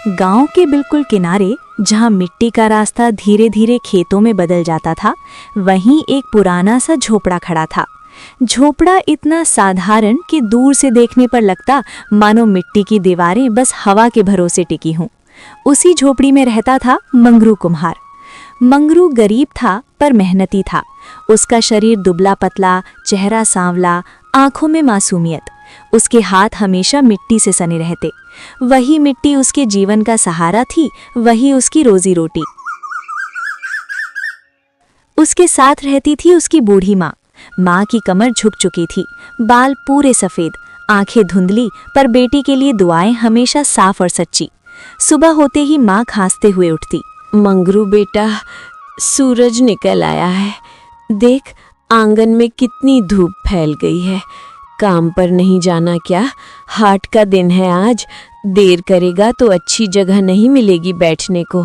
गांव के बिल्कुल किनारे, जहां मिट्टी का रास्ता धीरे धीरे खेतों में बदल जाता था, वहीं एक पुराना सा झोपड़ा खड़ा था। झोपड़ा इतना साधारण कि दूर से देखने पर लगता मानो मिट्टी की दीवारें बस हवा के भरोसे टिकी हों। उसी झोपड़ी में रहता था मंगरू कुम्हार। मंगरू गरीब था पर मेहनती था। उसका शरीर दुबला पतला, चेहरा सांवला, आंखों में मासूमियत। उसके हाथ हमेशा मिट्टी से सने रहते। वही मिट्टी उसके जीवन का सहारा थी, वही उसकी रोजी रोटी। उसके साथ रहती थी उसकी बूढ़ी माँ। माँ की कमर झुक चुकी थी, बाल पूरे सफेद, आंखें धुंधली, पर बेटी के लिए दुआएं हमेशा साफ और सच्ची। सुबह होते ही माँ खांसते हुए उठती। मंगरू बेटा, सूरज निकल आया है। देख, आंगन में कितनी धूप फैल गई है। काम पर नहीं जाना क्या? हाट का दिन है आज। देर करेगा तो अच्छी जगह नहीं मिलेगी बैठने को।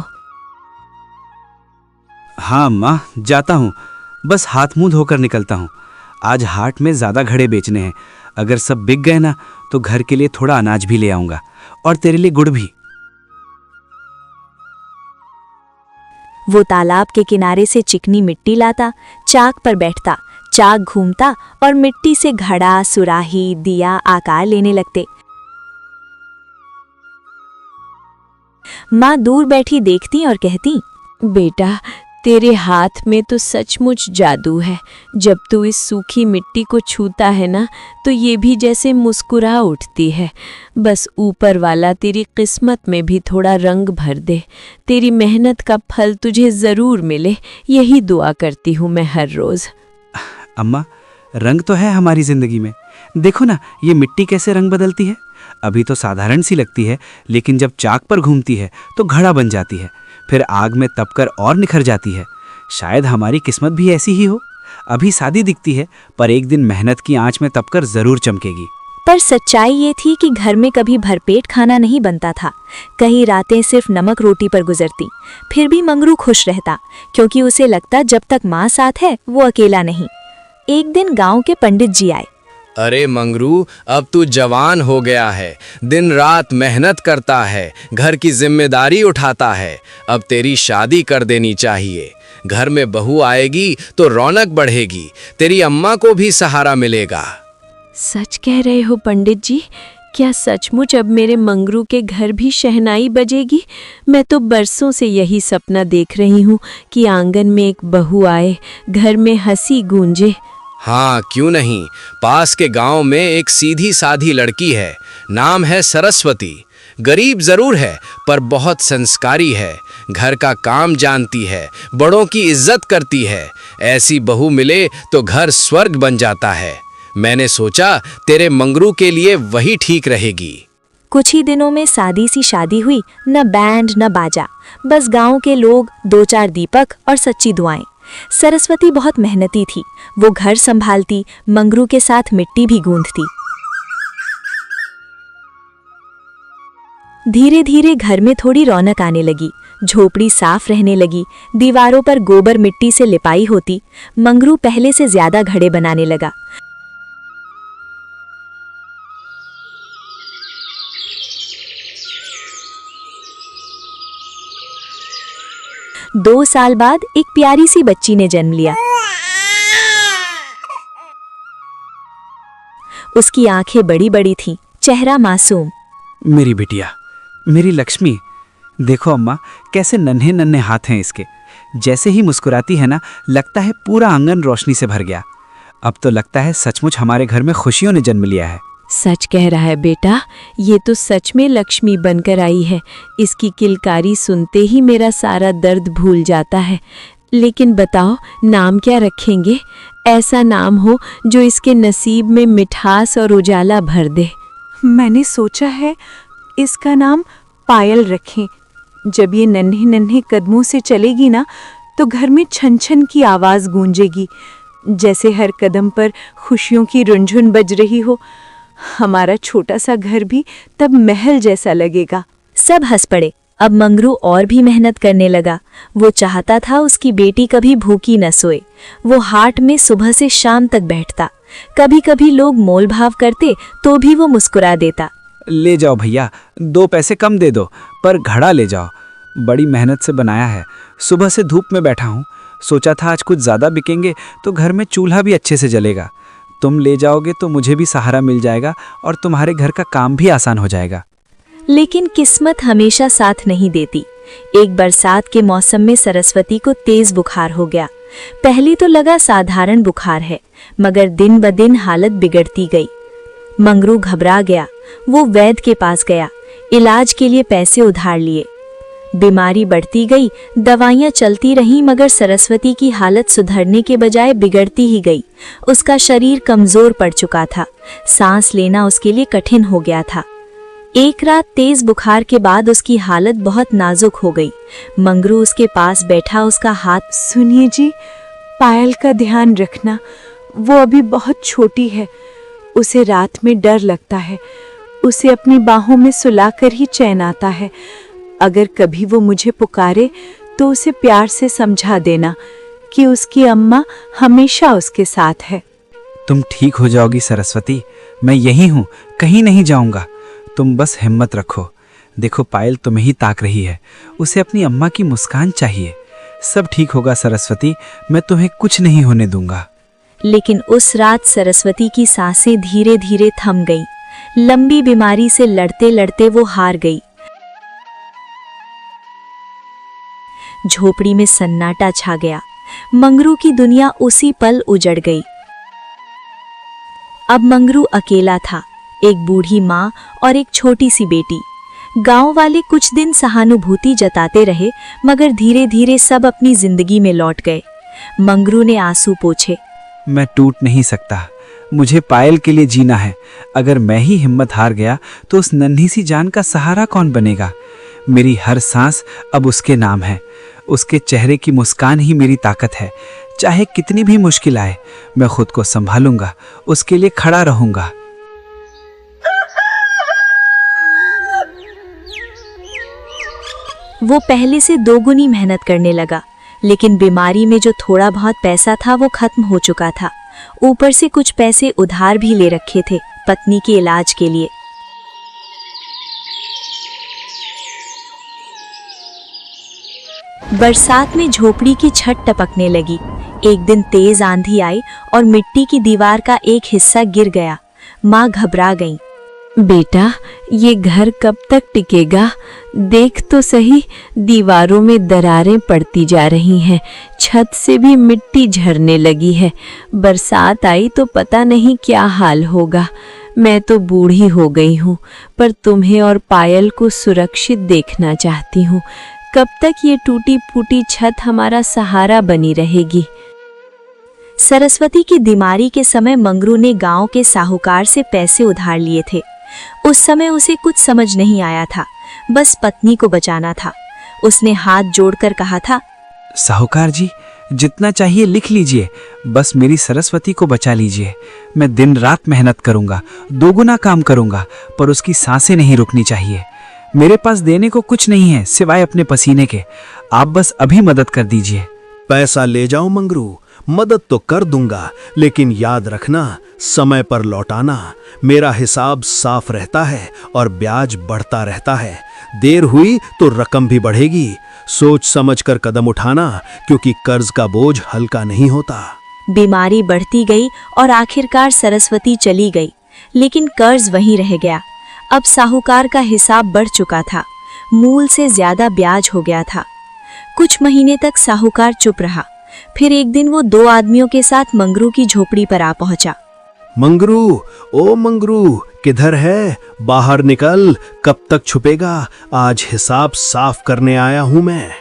हाँ अम्मा, जाता हूँ। बस हाथ मुंह धोकर निकलता हूँ। आज हाट में ज़्यादा घड़े बेचने हैं। अगर सब बिक गए ना तो घर के लिए थोड़ा अनाज भी ले आऊँगा, और तेरे लिए गुड़ भी। वो तालाब के किनारे से चिकनी मिट्टी लाता, चाक पर बैठता, चाक घूमता और मिट्टी से घड़ा, सुराही, दिया आकार लेने लगते। माँ दूर बैठी देखती और कहती, बेटा, तेरे हाथ में तो सचमुच जादू है। जब तू इस सूखी मिट्टी को छूता है ना, तो ये भी जैसे मुस्कुरा उठती है। बस ऊपर वाला तेरी किस्मत में भी थोड़ा रंग भर दे। तेरी मेहनत का फल तुझे ज़रूर मिले, यही दुआ करती हूँ मैं हर रोज़। अम्मा, रंग तो है हमारी जिंदगी में। देखो ना, ये मिट्टी कैसे रंग बदलती है। अभी तो साधारण सी लगती है, लेकिन जब चाक पर घूमती है तो घड़ा बन जाती है, फिर आग में तपकर और निखर जाती है। शायद हमारी किस्मत भी ऐसी ही हो। अभी सादी दिखती है, पर एक दिन मेहनत की आंच में तपकर जरूर चमकेगी। पर सच्चाई ये थी कि घर में कभी भरपेट खाना नहीं बनता था। कई रातें सिर्फ नमक रोटी पर गुजरती। फिर भी मंगरू खुश रहता, क्योंकि उसे लगता जब तक माँ साथ है वो अकेला नहीं। एक दिन गांव के पंडित जी आए। अरे मंगरू, अब तू जवान हो गया है, दिन रात मेहनत करता है, घर की जिम्मेदारी उठाता है। अब तेरी शादी कर देनी चाहिए। घर में बहू आएगी तो रौनक बढ़ेगी, तेरी अम्मा को भी सहारा मिलेगा। सच कह रहे हो पंडित जी? क्या सचमुच अब मेरे मंगरू के घर भी शहनाई बजेगी? मैं तो बरसों से यही सपना देख रही हूँ कि आंगन में एक बहू आए, घर में हंसी गूंजे। हाँ, क्यों नहीं। पास के गांव में एक सीधी साधी लड़की है, नाम है सरस्वती। गरीब जरूर है पर बहुत संस्कारी है। घर का काम जानती है, बड़ों की इज्जत करती है। ऐसी बहू मिले तो घर स्वर्ग बन जाता है। मैंने सोचा तेरे मंगरू के लिए वही ठीक रहेगी। कुछ ही दिनों में सादी सी शादी हुई। न बैंड न बाजा, बस गांव के लोग, 2-4 दीपक और सच्ची दुआएं। सरस्वती बहुत मेहनती थी। वो घर संभालती, मंगरू के साथ मिट्टी भी गूंथती। धीरे धीरे घर में थोड़ी रौनक आने लगी। झोपड़ी साफ रहने लगी, दीवारों पर गोबर मिट्टी से लिपाई होती। मंगरू पहले से ज्यादा घड़े बनाने लगा। दो साल बाद एक प्यारी सी बच्ची ने जन्म लिया। उसकी आंखें बड़ी बड़ी थीं, चेहरा मासूम। मेरी बिटिया, मेरी लक्ष्मी। देखो अम्मा, कैसे नन्हे नन्हे हाथ हैं इसके। जैसे ही मुस्कुराती है ना, लगता है पूरा आंगन रोशनी से भर गया। अब तो लगता है सचमुच हमारे घर में खुशियों ने जन्म लिया है। सच कह रहा है बेटा, ये तो सच में लक्ष्मी बनकर आई है। इसकी किलकारी सुनते ही मेरा सारा दर्द भूल जाता है। लेकिन बताओ, नाम क्या रखेंगे? ऐसा नाम हो जो इसके नसीब में मिठास और उजाला भर दे। मैंने सोचा है इसका नाम पायल रखें। जब ये नन्हे नन्हे कदमों से चलेगी ना, तो घर में छन छन की आवाज़ गूंजेगी, जैसे हर कदम पर खुशियों की रुंझुन बज रही हो। हमारा छोटा सा घर भी तब महल जैसा लगेगा। सब हंस पड़े अब मंगरू और भी मेहनत करने लगा। वो चाहता था उसकी बेटी कभी भूखी न सोए। वो हाट में सुबह से शाम तक बैठता। कभी कभी लोग मोल भाव करते तो भी वो मुस्कुरा देता। ले जाओ भैया, 2 पैसे कम दे दो, पर घड़ा ले जाओ। बड़ी मेहनत से बनाया है। सुबह से धूप में बैठा हूँ। सोचा था आज कुछ ज़्यादा बिकेंगे तो घर में चूल्हा भी अच्छे से जलेगा। तुम ले जाओगे तो मुझे भी सहारा मिल जाएगा और तुम्हारे घर का काम भी आसान हो जाएगा। लेकिन किस्मत हमेशा साथ नहीं देती। एक बरसात के मौसम में सरस्वती को तेज बुखार हो गया। पहले तो लगा साधारण बुखार है, मगर दिन ब दिन हालत बिगड़ती गई। मंगरू घबरा गया। वो वैद्य के पास गया। इलाज के लिए पैसे उधार लिए। बीमारी बढ़ती गई, दवाइयां चलती रहीं, मगर सरस्वती की हालत सुधरने के बजाय बिगड़ती ही गई। उसका शरीर कमजोर पड़ चुका था। सांस लेना उसके लिए कठिन हो गया था। एक रात तेज बुखार के बाद उसकी हालत बहुत नाजुक हो गई। मंगरू उसके पास बैठा उसका हाथ। सुनिए जी, पायल का ध्यान रखना। वो अभी बहुत छोटी है। उसे रात में डर लगता है। उसे अपनी बाहों में सुलाकर ही चैन आता है। अगर कभी वो मुझे पुकारे तो उसे प्यार से समझा देना कि उसकी अम्मा हमेशा उसके साथ है। तुम ठीक हो जाओगी सरस्वती। मैं यही हूँ, कहीं नहीं जाऊँगा। तुम बस हिम्मत रखो। देखो पायल तुम्हें ही ताक रही है। उसे अपनी अम्मा की मुस्कान चाहिए। सब ठीक होगा सरस्वती, मैं तुम्हें कुछ नहीं होने दूंगा। लेकिन उस रात सरस्वती की सांसें धीरे धीरे थम गईं। लंबी बीमारी से लड़ते लड़ते वो हार गई। झोपड़ी में सन्नाटा छा गया। मंगरू की दुनिया उसी पल उजड़ गई। अब मंगरू अकेला था। एक बूढ़ी माँ और एक छोटी सी बेटी। गांव वाले कुछ दिन सहानुभूति जताते रहे, मगर धीरे धीरे सब अपनी जिंदगी में लौट गए। मंगरू ने आंसू पोंछे। मैं टूट नहीं सकता। मुझे पायल के लिए जीना है। अगर मैं ही हिम्मत हार गया तो उस नन्ही सी जान का सहारा कौन बनेगा। मेरी हर सांस अब उसके नाम है। उसके चेहरे की मुस्कान ही मेरी ताकत है। चाहे कितनी भी मुश्किल आए, मैं खुद को संभालूंगा, उसके लिए खड़ा रहूंगा। वो पहले से दोगुनी मेहनत करने लगा, लेकिन बीमारी में जो थोड़ा बहुत पैसा था वो खत्म हो चुका था। ऊपर से कुछ पैसे उधार भी ले रखे थे पत्नी के इलाज के लिए। बरसात में झोपड़ी की छत टपकने लगी। एक दिन तेज आंधी आई और मिट्टी की दीवार का एक हिस्सा गिर गया। माँ घबरा गई। बेटा, ये घर कब तक टिकेगा? देख तो सही, दीवारों में दरारें पड़ती जा रही हैं। छत से भी मिट्टी झरने लगी है। बरसात आई तो पता नहीं क्या हाल होगा। मैं तो बूढ़ी हो गई हूँ, पर तुम्हें और पायल को सुरक्षित देखना चाहती हूँ। कब तक ये टूटी फूटी छत हमारा सहारा बनी रहेगी? सरस्वती की बीमारी के समय मंगरू ने गांव के साहूकार से पैसे उधार लिए थे। उस समय उसे कुछ समझ नहीं आया था, बस पत्नी को बचाना था। उसने हाथ जोड़कर कहा था, साहूकार जी, जितना चाहिए लिख लीजिए, बस मेरी सरस्वती को बचा लीजिए। मैं दिन रात मेहनत करूंगा, दोगुना काम करूंगा, पर उसकी सांसें नहीं रुकनी चाहिए। मेरे पास देने को कुछ नहीं है सिवाय अपने पसीने के। आप बस अभी मदद कर दीजिए। पैसा ले जाओ मंगरू, मदद तो कर दूंगा, लेकिन याद रखना, समय पर लौटाना। मेरा हिसाब साफ रहता है और ब्याज बढ़ता रहता है। देर हुई तो रकम भी बढ़ेगी। सोच समझकर कदम उठाना, क्योंकि कर्ज का बोझ हल्का नहीं होता। बीमारी बढ़ती गई और आखिरकार सरस्वती चली गई, लेकिन कर्ज वहीं रह गया। अब साहूकार का हिसाब बढ़ चुका था। मूल से ज्यादा ब्याज हो गया था। कुछ महीने तक साहूकार चुप रहा। फिर एक दिन वो 2 आदमियों के साथ मंगरू की झोपड़ी पर आ पहुंचा। मंगरू, ओ मंगरू, किधर है? बाहर निकल, कब तक छुपेगा? आज हिसाब साफ करने आया हूं मैं।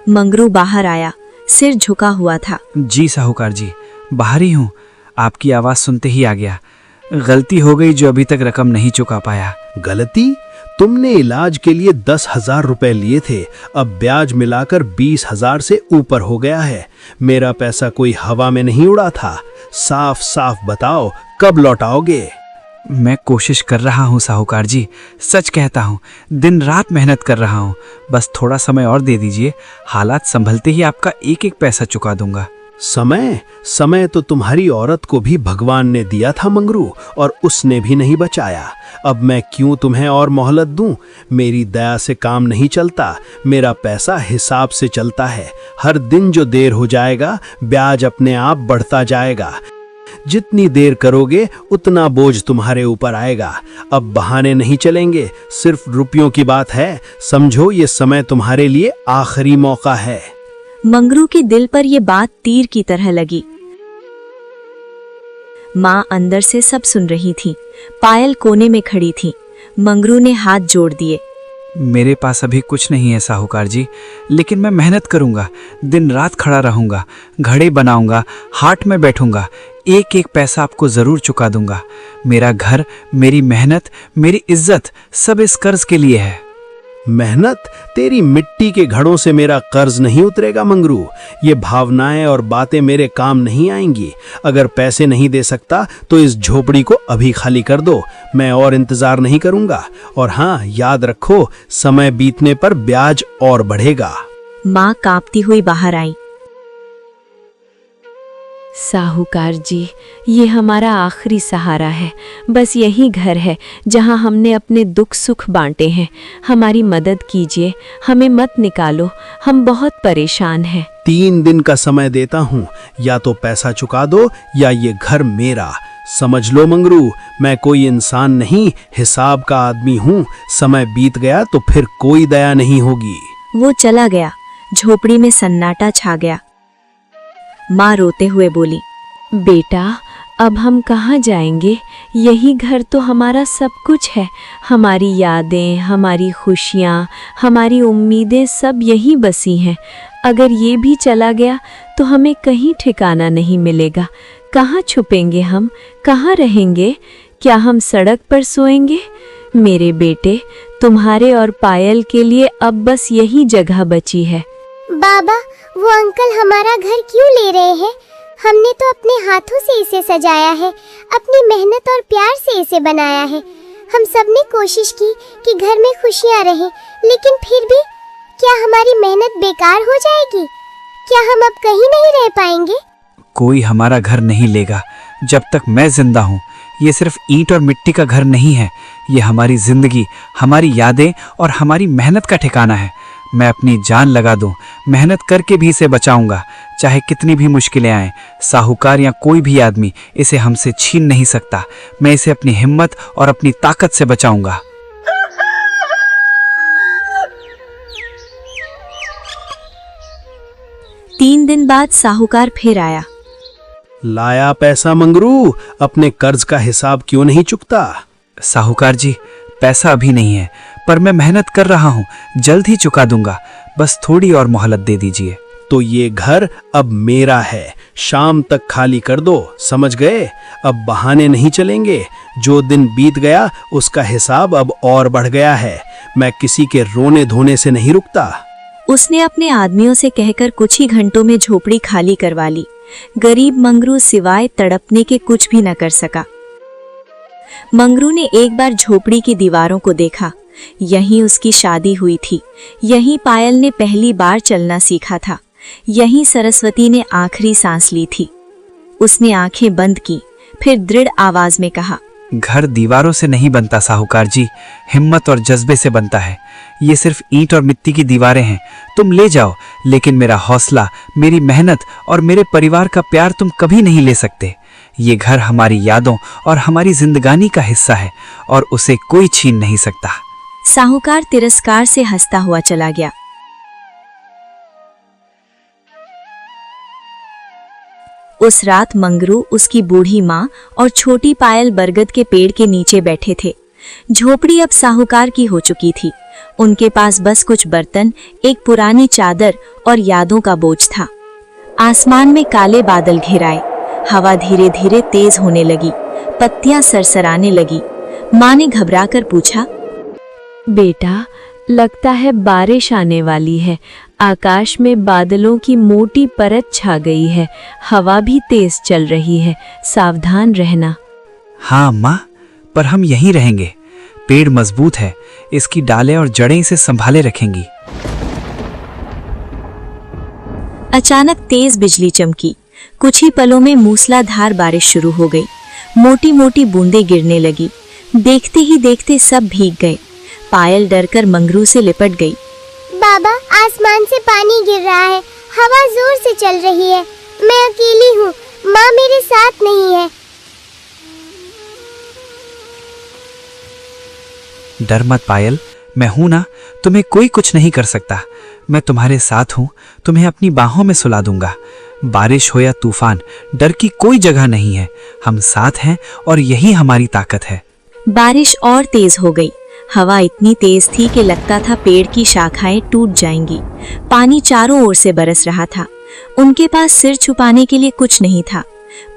मंगरू बाहर आया, सिर झुका हुआ था। जी साहूकार जी, बाहर ही हूँ। आपकी आवाज़ सुनते ही आ गया। गलती हो गई जो अभी तक रकम नहीं चुका पाया। गलती? तुमने इलाज के लिए 10,000 रुपए लिए थे। अब ब्याज मिलाकर 20,000 से ऊपर हो गया है। मेरा पैसा कोई हवा में नहीं उड़ा था। साफ साफ बताओ, कब लौटाओगे? मैं कोशिश कर रहा हूँ साहूकार जी, सच कहता हूँ, दिन रात मेहनत कर रहा हूँ। बस थोड़ा समय और दे दीजिए, हालात संभलते ही आपका एक एक पैसा चुका दूंगा। समय समय तो तुम्हारी औरत को भी भगवान ने दिया था मंगरू, और उसने भी नहीं बचाया। अब मैं क्यों तुम्हें और मोहलत दूं? मेरी दया से काम नहीं चलता, मेरा पैसा हिसाब से चलता है। हर दिन जो देर हो जाएगा, ब्याज अपने आप बढ़ता जाएगा। जितनी देर करोगे उतना बोझ तुम्हारे ऊपर आएगा। अब बहाने नहीं चलेंगे, सिर्फ रुपयों की बात है। समझो, ये समय तुम्हारे लिए आखिरी मौका है। मंगरू के दिल पर यह बात तीर की तरह लगी। माँ अंदर से सब सुन रही थी। पायल कोने में खड़ी थी। मंगरू ने हाथ जोड़ दिए। मेरे पास अभी कुछ नहीं है साहूकार जी, लेकिन मैं मेहनत करूंगा, दिन रात खड़ा रहूंगा, घड़े बनाऊंगा, हाट में बैठूंगा, एक एक पैसा आपको जरूर चुका दूंगा। मेरा घर, मेरी मेहनत, मेरी इज्जत सब इस कर्ज के लिए है। मेहनत? तेरी मिट्टी के घड़ों से मेरा कर्ज नहीं उतरेगा मंगरू। ये भावनाएं और बातें मेरे काम नहीं आएंगी। अगर पैसे नहीं दे सकता तो इस झोपड़ी को अभी खाली कर दो। मैं और इंतजार नहीं करूंगा। और हाँ, याद रखो, समय बीतने पर ब्याज और बढ़ेगा। माँ कांपती हुई बाहर आई। साहूकार जी, ये हमारा आखिरी सहारा है। बस यही घर है जहाँ हमने अपने दुख सुख बांटे हैं। हमारी मदद कीजिए, हमें मत निकालो, हम बहुत परेशान हैं। 3 दिन का समय देता हूँ, या तो पैसा चुका दो या ये घर मेरा। समझ लो मंगरू, मैं कोई इंसान नहीं, हिसाब का आदमी हूँ। समय बीत गया तो फिर कोई दया नहीं होगी। वो चला गया। झोपड़ी में सन्नाटा छा गया। माँ रोते हुए बोली, बेटा, अब हम कहाँ जाएंगे? यही घर तो हमारा सब कुछ है। हमारी यादें, हमारी खुशियाँ, हमारी उम्मीदें सब यही बसी हैं। अगर ये भी चला गया तो हमें कहीं ठिकाना नहीं मिलेगा। कहाँ छुपेंगे हम? कहाँ रहेंगे? क्या हम सड़क पर सोएंगे? मेरे बेटे, तुम्हारे और पायल के लिए अब बस यही जगह बची है। बाबा, वो अंकल हमारा घर क्यों ले रहे हैं? हमने तो अपने हाथों से इसे सजाया है, अपनी मेहनत और प्यार से इसे बनाया है। हम सब ने कोशिश की कि घर में खुशियाँ रहें, लेकिन फिर भी क्या हमारी मेहनत बेकार हो जाएगी? क्या हम अब कहीं नहीं रह पाएंगे? कोई हमारा घर नहीं लेगा जब तक मैं जिंदा हूँ। ये सिर्फ ईंट और मिट्टी का घर नहीं है, ये हमारी जिंदगी, हमारी यादें और हमारी मेहनत का ठिकाना है। मैं अपनी जान लगा दूं, मेहनत करके भी इसे बचाऊंगा, चाहे कितनी भी मुश्किलें आएं। साहूकार या कोई भी आदमी इसे हमसे छीन नहीं सकता। मैं इसे अपनी हिम्मत और अपनी ताकत से बचाऊंगा। तीन दिन बाद साहूकार फिर आया। लाया पैसा मंगरू, अपने कर्ज का हिसाब क्यों नहीं चुकता? साहूकार जी, पैसा अभी नहीं है, पर मैं मेहनत कर रहा हूँ, जल्द ही चुका दूंगा। बस थोड़ी और मोहलत दे दीजिए। तो ये घर अब मेरा है, शाम तक खाली कर दो। समझ गए? अब बहाने नहीं चलेंगे। जो दिन बीत गया उसका हिसाब अब और बढ़ गया है। मैं किसी के रोने धोने से नहीं रुकता। उसने अपने आदमियों से कहकर कुछ ही घंटों में झोपड़ी खाली करवा ली। गरीब मंगरू सिवाय तड़पने के कुछ भी न कर सका। मंगरू ने एक बार झोपड़ी की दीवारों को देखा। यहीं उसकी शादी हुई थी, यहीं पायल ने पहली बार चलना सीखा था, यहीं सरस्वती ने आखिरी सांस ली थी। उसने आंखें बंद की, फिर दृढ़ आवाज में कहा, घर दीवारों से नहीं बनता साहूकार जी, हिम्मत और जज्बे से बनता है। ये सिर्फ ईंट और मिट्टी की दीवारें हैं, तुम ले जाओ, लेकिन मेरा हौसला, मेरी मेहनत और मेरे परिवार का प्यार तुम कभी नहीं ले सकते। ये घर हमारी यादों और हमारी जिंदगानी का हिस्सा है और उसे कोई छीन नहीं सकता। साहूकार तिरस्कार से हंसता हुआ चला गया। उस रात मंगरू, उसकी बूढ़ी माँ और छोटी पायल बरगद के पेड़ के नीचे बैठे थे। झोपड़ी अब साहूकार की हो चुकी थी। उनके पास बस कुछ बर्तन, एक पुरानी चादर और यादों का बोझ था। आसमान में काले बादल घिराए, हवा धीरे धीरे तेज होने लगी, पत्तियां सरसराने लगी। माँ ने घबराकर पूछा, बेटा, लगता है बारिश आने वाली है। आकाश में बादलों की मोटी परत छा गई है, हवा भी तेज चल रही है, सावधान रहना। हाँ माँ, पर हम यहीं रहेंगे। पेड़ मजबूत है, इसकी डालें और जड़ें इसे संभाले रखेंगी। अचानक तेज बिजली चमकी। कुछ ही पलों में मूसलाधार बारिश शुरू हो गई। मोटी मोटी बूंदें गिरने लगी। देखते ही देखते सब भीग गए। पायल डरकर मंगरू से लिपट गई। बाबा, आसमान से पानी गिर रहा है, हवा जोर से चल रही है, मैं अकेली हूँ, माँ मेरे साथ नहीं है। डर मत पायल, मैं हूं ना, तुम्हें कोई कुछ नहीं कर सकता। मैं तुम्हारे साथ हूं, तुम्हें अपनी बाहों में सुला दूंगा। बारिश हो या तूफान, डर की कोई जगह नहीं है। हम साथ हैं और यही हमारी ताकत है। बारिश और तेज हो गई। हवा इतनी तेज थी कि लगता था पेड़ की शाखाएं टूट जाएंगी। पानी चारों ओर से बरस रहा था। उनके पास सिर छुपाने के लिए कुछ नहीं था।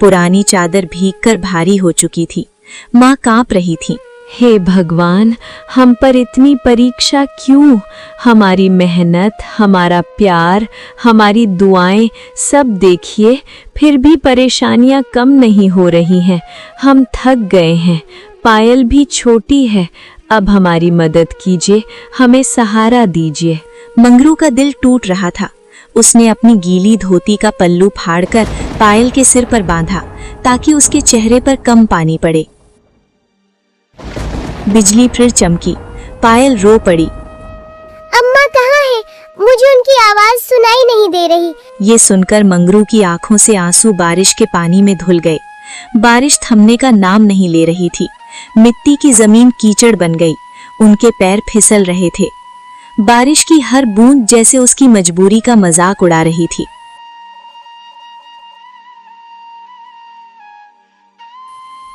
पुरानी चादर भीगकर भारी हो चुकी थी। माँ कांप रही थी। हे भगवान, हम पर इतनी परीक्षा क्यों? हमारी मेहनत, हमारा प्यार, हमारी दुआएं सब देखिए, फिर भी परेशानियां कम नहीं हो रही हैं। हम थक गए हैं। पायल भी छोटी है। अब हमारी मदद कीजिए, हमें सहारा दीजिए। मंगरू का दिल टूट रहा था। उसने अपनी गीली धोती का पल्लू फाड़कर पायल के सिर पर बांधा ताकि उसके चेहरे पर कम पानी पड़े। बिजली फिर चमकी। पायल रो पड़ी। अम्मा कहाँ है? मुझे उनकी आवाज सुनाई नहीं दे रही। ये सुनकर मंगरू की आंखों से आंसू बारिश के पानी में धुल गए। बारिश थमने का नाम नहीं ले रही थी। मिट्टी की जमीन कीचड़ बन गई। उनके पैर फिसल रहे थे। बारिश की हर बूंद जैसे उसकी मजबूरी का मजाक उड़ा रही थी।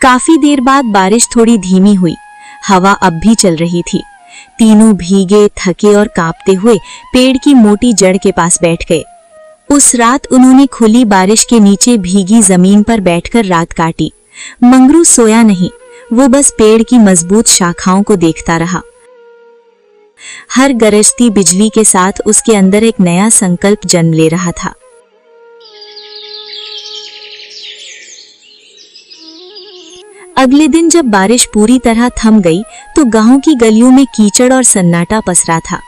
काफी देर बाद बारिश थोड़ी धीमी हुई। हवा अब भी चल रही थी। तीनों भीगे, थके और कांपते हुए पेड़ की मोटी जड़ के पास बैठ गए। उस रात उन्होंने खुली बारिश के नीचे भीगी जमीन पर बैठकर रात काटी। मंगरू सोया नहीं, वो बस पेड़ की मजबूत शाखाओं को देखता रहा। हर गरजती बिजली के साथ उसके अंदर एक नया संकल्प जन्म ले रहा था। अगले दिन जब बारिश पूरी तरह थम गई तो गांव की गलियों में कीचड़ और सन्नाटा पसरा था।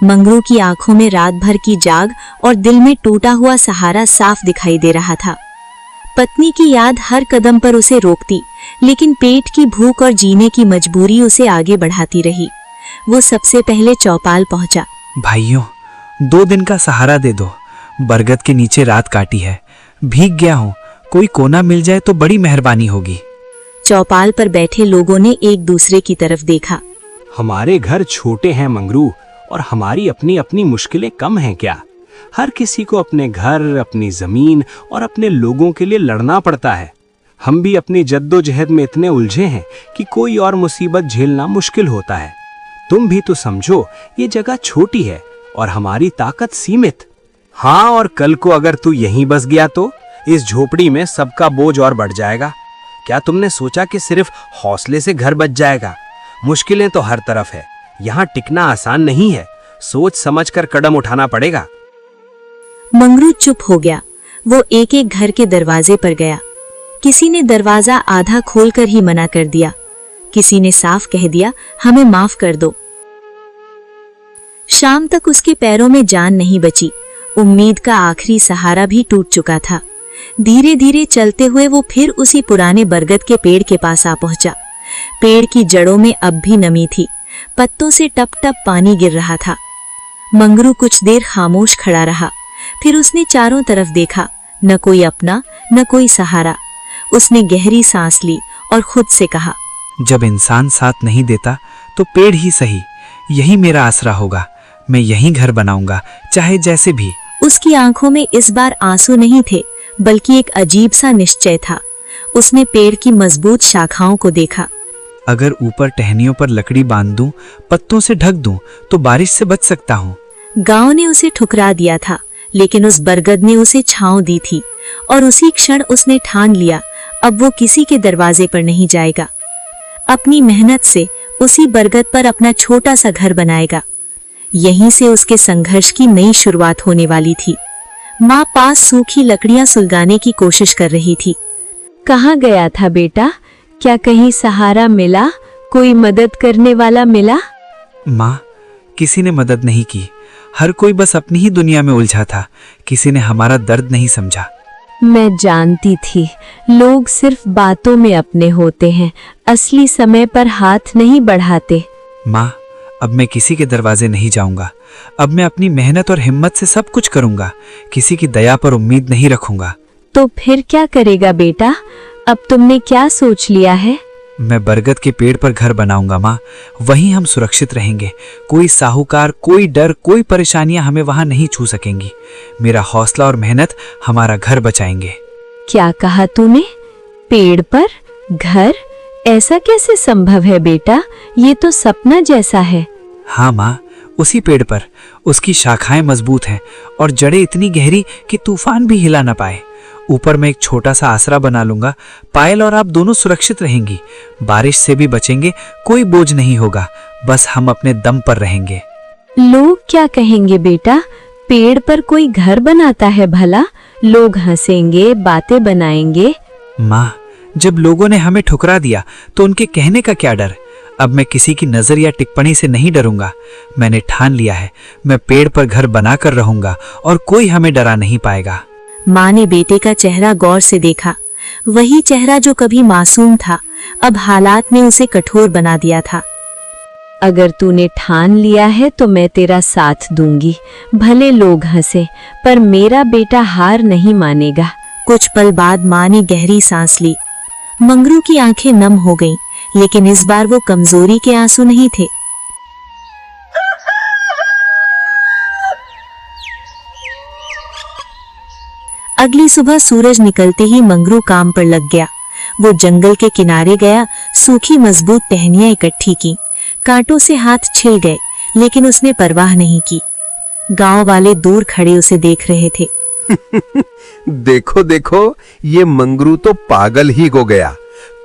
मंगरू की आंखों में रात भर की जाग और दिल में टूटा हुआ सहारा साफ दिखाई दे रहा था। पत्नी की याद हर कदम पर उसे रोकती, लेकिन पेट की भूख और जीने की मजबूरी उसे आगे बढ़ाती रही। वो सबसे पहले चौपाल पहुंचा। भाइयों, 2 दिन का सहारा दे दो। बरगद के नीचे रात काटी है, भीग गया हूँ। कोई कोना मिल जाए तो बड़ी मेहरबानी होगी। चौपाल पर बैठे लोगों ने एक दूसरे की तरफ देखा। हमारे घर छोटे हैं मंगरू, और हमारी अपनी अपनी मुश्किलें कम हैं क्या? हर किसी को अपने घर, अपनी जमीन और अपने लोगों के लिए लड़ना पड़ता है। हम भी अपनी जद्दोजहद में इतने उलझे हैं कि कोई और मुसीबत झेलना मुश्किल होता है। तुम भी तो समझो, ये जगह छोटी है और हमारी ताकत सीमित। हाँ, और कल को अगर तू यहीं बस गया तो इस झोपड़ी में सबका बोझ और बढ़ जाएगा। क्या तुमने सोचा कि सिर्फ हौसले से घर बच जाएगा? मुश्किलें तो हर तरफ है। यहाँ टिकना आसान नहीं है। सोच समझकर कदम उठाना पड़ेगा। मंगरू चुप हो गया। वो एक एक घर के दरवाजे पर गया। किसी ने दरवाजा आधा खोलकर ही मना कर दिया। किसी ने साफ कह दिया, हमें माफ कर दो। शाम तक उसके पैरों में जान नहीं बची। उम्मीद का आखिरी सहारा भी टूट चुका था। धीरे धीरे चलते हुए वो फिर उसी पुराने बरगद के पेड़ के पास आ पहुंचा। पेड़ की जड़ों में अब भी नमी थी। पत्तों से टप टप पानी गिर रहा था। मंगरू कुछ देर खामोश खड़ा रहा। फिर उसने चारों तरफ देखा। न कोई अपना, न कोई सहारा। उसने गहरी सांस ली और खुद से कहा, जब इंसान साथ नहीं देता तो पेड़ ही सही, यही मेरा आसरा होगा। मैं यहीं घर बनाऊंगा, चाहे जैसे भी। उसकी आंखों में इस बार आंसू नहीं थे, बल्कि एक अजीब सा निश्चय था। उसने पेड़ की मजबूत शाखाओं को देखा। अगर ऊपर टहनियों पर लकड़ी बांध दूं, पत्तों से ढक दूं, तो बारिश से बच सकता हूँ। गांव ने उसे ठुकरा दिया था, लेकिन उस बरगद ने उसे छांव दी थी। और उसी क्षण उसने ठान लिया, अब वो किसी के दरवाजे पर नहीं जाएगा। अपनी मेहनत से उसी बरगद पर अपना छोटा सा घर बनाएगा। यहीं से उसके संघर्ष की नई शुरुआत होने वाली थी। माँ पास सूखी लकड़ियां सुलगाने की कोशिश कर रही थी। कहाँ गया था बेटा? क्या कहीं सहारा मिला, कोई मदद करने वाला मिला? माँ, किसी ने मदद नहीं की। हर कोई बस अपनी ही दुनिया में उलझा था। किसी ने हमारा दर्द नहीं समझा। मैं जानती थी लोग सिर्फ बातों में अपने होते हैं, असली समय पर हाथ नहीं बढ़ाते। माँ, अब मैं किसी के दरवाजे नहीं जाऊंगा। अब मैं अपनी मेहनत और हिम्मत से सब कुछ करूंगा। किसी की दया पर उम्मीद नहीं रखूंगा। तो फिर क्या करेगा बेटा? अब तुमने क्या सोच लिया है? मैं बरगद के पेड़ पर घर बनाऊंगा माँ। वहीं हम सुरक्षित रहेंगे। कोई साहूकार, कोई डर, कोई परेशानियां हमें वहां नहीं छू सकेंगी। मेरा हौसला और मेहनत हमारा घर बचाएंगे। क्या कहा तूने? पेड़ पर घर? ऐसा कैसे संभव है बेटा? ये तो सपना जैसा है। हाँ माँ, उसी पेड़ पर। उसकी शाखाएं मजबूत हैं और जड़ें इतनी गहरी कि तूफान भी हिला ना पाए। ऊपर मैं एक छोटा सा आसरा बना लूंगा। पायल और आप दोनों सुरक्षित रहेंगी। बारिश से भी बचेंगे। कोई बोझ नहीं होगा। बस हम अपने दम पर रहेंगे। लोग क्या कहेंगे बेटा? पेड़ पर कोई घर बनाता है भला? लोग हंसेंगे, बातें बनाएंगे। माँ, जब लोगों ने हमें ठुकरा दिया तो उनके कहने का क्या डर? अब मैं किसी की नजर या टिप्पणी से नहीं डरूंगा। मैंने ठान लिया है, मैं पेड़ पर घर बनाकर रहूंगा और कोई हमें डरा नहीं पाएगा। माँ ने बेटे का चेहरा गौर से देखा। वही चेहरा जो कभी मासूम था, अब हालात ने उसे कठोर बना दिया था। अगर तूने ठान लिया है तो मैं तेरा साथ दूंगी। भले लोग हंसे, पर मेरा बेटा हार नहीं मानेगा। कुछ पल बाद माँ ने गहरी सांस ली। मंगरू की आंखें नम हो गईं, लेकिन इस बार वो कमजोरी के आंसू नहीं थे। अगली सुबह सूरज निकलते ही मंगरू काम पर लग गया। वो जंगल के किनारे गया, सूखी मजबूत टहनियां इकट्ठी की। कांटों से हाथ छिल गए, लेकिन उसने परवाह नहीं की। गांव वाले दूर खड़े उसे देख रहे थे। देखो देखो, ये मंगरू तो पागल ही हो गया।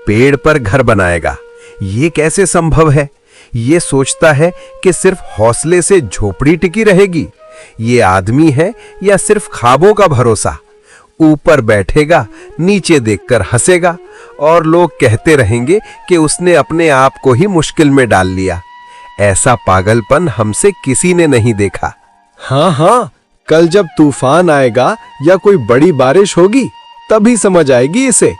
पेड़ पर घर बनाएगा। ये कैसे संभव है? ये सोचता है कि सिर्फ हौसले से झोपड़ी टिकी रहेगी। ये आदमी है या सिर्फ ख्वाबों का भरोसा? ऊपर बैठेगा, नीचे देखकर हंसेगा और लोग कहते रहेंगे कि उसने अपने आप को ही मुश्किल में डाल लिया। ऐसा पागलपन हमसे किसी ने नहीं देखा। हाँ हाँ, कल जब तूफान आएगा या कोई बड़ी बारिश होगी तभी समझ आएगी इसे।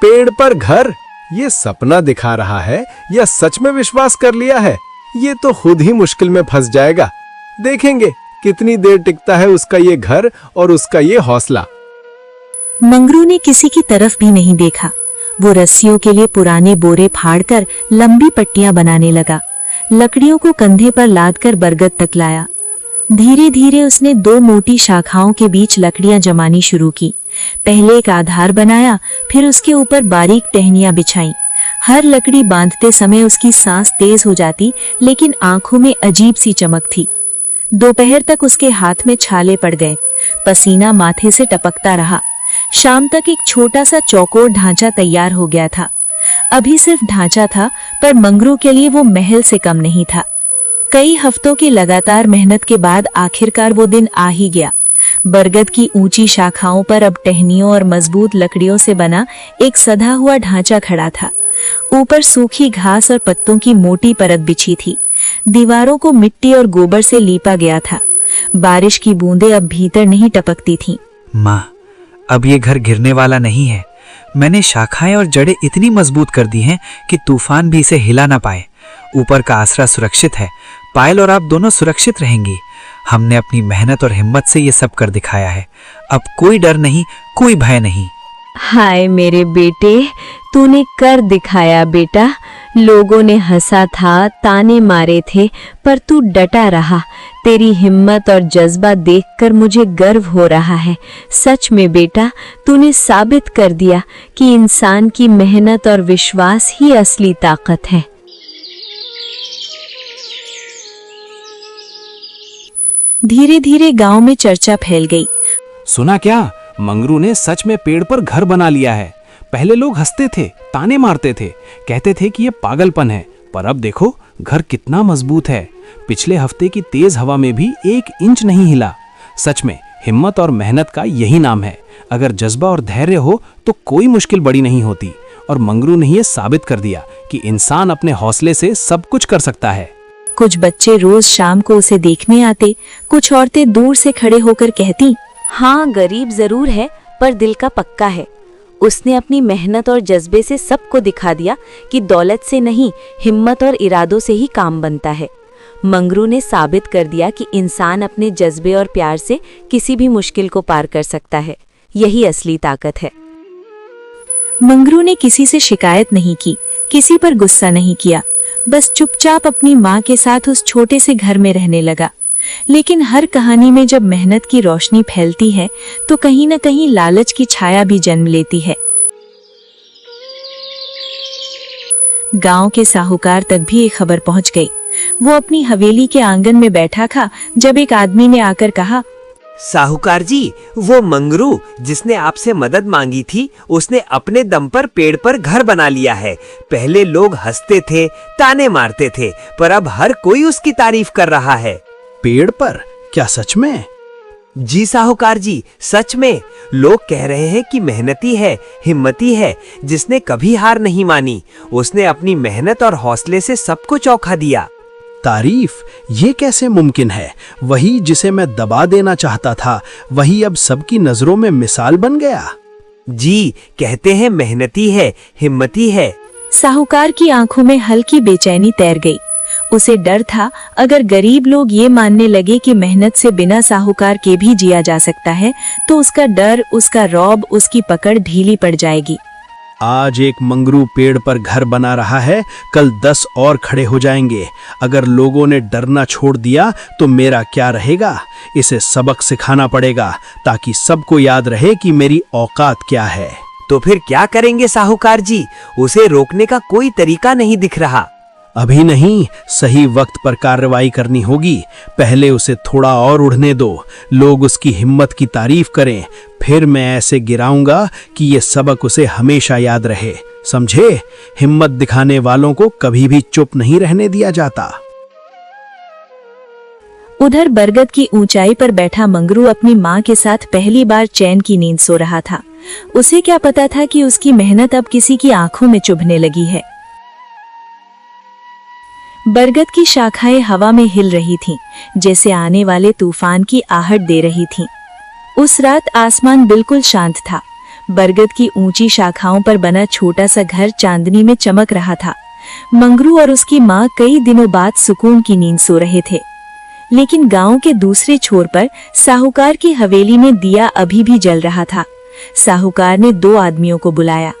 पेड़ पर घर, ये सपना दिखा रहा है या सच में विश्वास कर लिया है? ये तो खुद ही मुश्किल में फंस जाएगा। देखेंगे कितनी देर टिकता है उसका ये घर और उसका ये हौसला। मंगरू ने किसी की तरफ भी नहीं देखा। वो रस्सियों के लिए पुराने बोरे फाड़कर लंबी पट्टियां बनाने लगा। लकड़ियों को कंधे पर लादकर बरगद तक लाया। धीरे धीरे उसने दो मोटी शाखाओं के बीच लकड़ियां जमानी शुरू की। पहले एक आधार बनाया, फिर उसके ऊपर बारीक टहनियां बिछाई। हर लकड़ी बांधते समय उसकी सांस तेज हो जाती, लेकिन आंखों में अजीब सी चमक थी। दोपहर तक उसके हाथ में छाले पड़ गए। पसीना माथे से टपकता रहा। शाम तक एक छोटा सा चौकोर ढांचा तैयार हो गया था। अभी सिर्फ ढांचा था, पर मंगरू के लिए वो महल से कम नहीं था। कई हफ्तों की लगातार मेहनत के बाद आखिरकार वो दिन आ ही गया। बरगद की ऊंची शाखाओं पर अब टहनियों और मजबूत लकड़ियों से बना एक सधा हुआ ढांचा खड़ा था। ऊपर सूखी घास और पत्तों की मोटी परत बिछी थी। दीवारों को मिट्टी और गोबर से लीपा गया था। बारिश की बूंदें अब भीतर नहीं टपकती थीं। माँ, अब ये घर गिरने वाला नहीं है। मैंने शाखाएं और जड़ें इतनी मजबूत कर दी हैं कि तूफान भी इसे हिला ना पाए। ऊपर का आसरा सुरक्षित है। पायल और आप दोनों सुरक्षित रहेंगी। हमने अपनी मेहनत और हिम्मत से ये सब कर दिखाया है। अब कोई डर नहीं, कोई भय नहीं। हाय मेरे बेटे, तूने कर दिखाया बेटा। लोगों ने हंसा था, ताने मारे थे, पर तू डटा रहा। तेरी हिम्मत और जज्बा देखकर मुझे गर्व हो रहा है। सच में बेटा, तूने साबित कर दिया कि इंसान की मेहनत और विश्वास ही असली ताकत है। धीरे धीरे गांव में चर्चा फैल गई। सुना क्या? मंगरू ने सच में पेड़ पर घर बना लिया है। पहले लोग हंसते थे, ताने मारते थे, कहते थे कि ये पागलपन है, पर अब देखो घर कितना मजबूत है। पिछले हफ्ते की तेज हवा में भी 1 इंच नहीं हिला। सच में हिम्मत और मेहनत का यही नाम है। अगर जज्बा और धैर्य हो तो कोई मुश्किल बड़ी नहीं होती। और मंगरू ने ये साबित कर दिया कि इंसान अपने हौसले से सब कुछ कर सकता है। कुछ बच्चे रोज शाम को उसे देखने आते, कुछ औरतें दूर से खड़े होकर कहती, हाँ गरीब जरूर है पर दिल का पक्का है। उसने अपनी मेहनत और जज्बे से सबको दिखा दिया कि दौलत से नहीं, हिम्मत और इरादों से ही काम बनता है। मंगरू ने साबित कर दिया कि इंसान अपने जज्बे और प्यार से किसी भी मुश्किल को पार कर सकता है। यही असली ताकत है। मंगरू ने किसी से शिकायत नहीं की, किसी पर गुस्सा नहीं किया, बस चुपचाप अपनी माँ के साथ उस छोटे से घर में रहने लगा। लेकिन हर कहानी में जब मेहनत की रोशनी फैलती है तो कहीं न कहीं लालच की छाया भी जन्म लेती है। गांव के साहूकार तक भी एक खबर पहुंच गई। वो अपनी हवेली के आंगन में बैठा था जब एक आदमी ने आकर कहा, साहूकार जी, वो मंगरू जिसने आपसे मदद मांगी थी, उसने अपने दम पर पेड़ पर घर बना लिया है। पहले लोग हंसते थे, ताने मारते थे, पर अब हर कोई उसकी तारीफ कर रहा है। पेड़ पर? क्या सच में? जी साहूकार जी, सच में। लोग कह रहे हैं कि मेहनती है, हिम्मती है, जिसने कभी हार नहीं मानी। उसने अपनी मेहनत और हौसले से सबको चौंका दिया। तारीफ? ये कैसे मुमकिन है? वही जिसे मैं दबा देना चाहता था, वही अब सबकी नजरों में मिसाल बन गया। जी, कहते हैं मेहनती है, हिम्मती है। साहूकार की आंखों में हल्की बेचैनी तैर गई। उसे डर था अगर गरीब लोग ये मानने लगे कि मेहनत से बिना साहूकार के भी जिया जा सकता है तो उसका डर, उसका रौब, उसकी पकड़ ढीली पड़ जाएगी। आज एक मंगरू पेड़ पर घर बना रहा है, कल 10 और खड़े हो जाएंगे। अगर लोगों ने डरना छोड़ दिया तो मेरा क्या रहेगा? इसे सबक सिखाना पड़ेगा ताकि सबको याद रहे कि मेरी औकात क्या है। तो फिर क्या करेंगे साहूकार जी? उसे रोकने का कोई तरीका नहीं दिख रहा। अभी नहीं, सही वक्त पर कार्रवाई करनी होगी। पहले उसे थोड़ा और उड़ने दो, लोग उसकी हिम्मत की तारीफ करें, फिर मैं ऐसे गिराऊंगा कि ये सबक उसे हमेशा याद रहे। समझे? हिम्मत दिखाने वालों को कभी भी चुप नहीं रहने दिया जाता। उधर बरगद की ऊंचाई पर बैठा मंगरू अपनी माँ के साथ पहली बार चैन की नींद सो रहा था। उसे क्या पता था कि उसकी मेहनत अब किसी की आंखों में चुभने लगी है। बरगद की शाखाएं हवा में हिल रही थीं, जैसे आने वाले तूफान की आहट दे रही थीं। उस रात आसमान बिल्कुल शांत था। बरगद की ऊंची शाखाओं पर बना छोटा सा घर चांदनी में चमक रहा था। मंगरू और उसकी माँ कई दिनों बाद सुकून की नींद सो रहे थे। लेकिन गांव के दूसरे छोर पर साहूकार की हवेली में दिया अभी भी जल रहा था। साहूकार ने 2 आदमियों को बुलाया।